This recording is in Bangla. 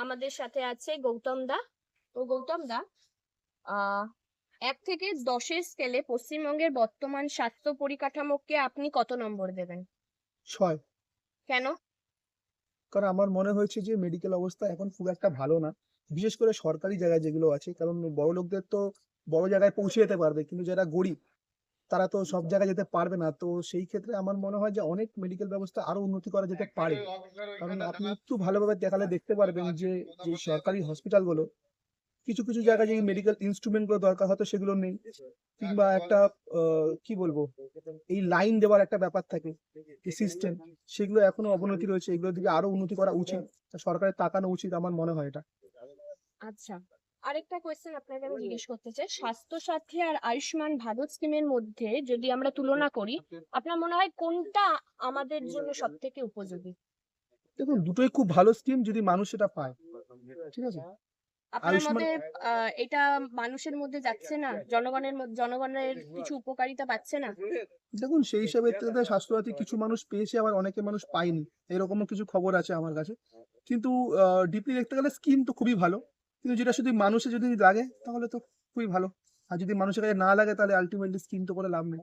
আমাদের সাথে আছে গৌতম দা। তো গৌতম দা, আহ 1 থেকে 10-এর স্কেলে পশ্চিমবঙ্গের বর্তমান স্বাস্থ্য পরিকাঠামোকে আপনি কত নম্বর দেবেন? 6। কেন? কারণ আমার মনে হয়েছে যে মেডিকেল অবস্থা এখন খুব একটা ভালো না, বিশেষ করে সরকারি জায়গায় যেগুলো আছে। কারণ বড় লোকদের তো বড় জায়গায় পৌঁছে যেতে পারবে, কিন্তু যারা গরিব তারা তো সব জায়গায় যেতে পারবে না। তো সেই ক্ষেত্রে আমার মনে হয় যে অনেক মেডিকেল ব্যবস্থা আরো উন্নতি করা যেতে পারে। কারণ আপনি একটু ভালোভাবে দেখালে দেখতে পারবেন যে যে সরকারি হসপিটালগুলো, কিছু কিছু জায়গায় যে মেডিকেল ইনস্ট্রুমেন্ট গুলো দরকার হয়তো সেগুলো নেই, কিংবা একটা কি বলবো, এই লাইন দেওয়ার একটা ব্যাপার থাকে, যে সিস্টেম, সেগুলো এখনো অবনতি রয়েছে। এগুলোর দিকে আরো উন্নতি করা উচিত, তা সরকারের তাকানো উচিত আমার মনে হয় এটা। আচ্ছা, আরেকটা কোয়েশ্চেন আপনাকে আমি জিজ্ঞেস করতে চাই, স্বাস্থ্য সাথী আর আয়ুষ্মান ভারত স্কিমের মধ্যে যদি আমরা তুলনা করি, আপনার মনে হয় কোনটা আমাদের জন্য সব থেকে উপযোগী? দেখুন, দুটোই খুব ভালো স্কিম যদি মানুষ সেটা পায়। ঠিক আছে। আপনার আয়ুষ্মান, মতে এটা মানুষের মধ্যে যাচ্ছে না, জনগণের কিছু উপকারিতা পাচ্ছে না? দেখুন সেই হিসাবে তাদের স্বাস্থ্যসাথী কিছু মানুষ পেয়েছে, আবার অনেকে মানুষ পায়নি, এরকমও কিছু খবর আছে আমার কাছে। কিন্তু ডিপলি দেখতে গেলে স্কিম তো খুবই ভালো, কিন্তু যেটা শুধু মানুষের যদি লাগে তাহলে তো খুবই ভালো। আর যদি মানুষের কাছে না লাগে তাহলে আলটিমেটলি স্কিম তো করে লাভ নেই।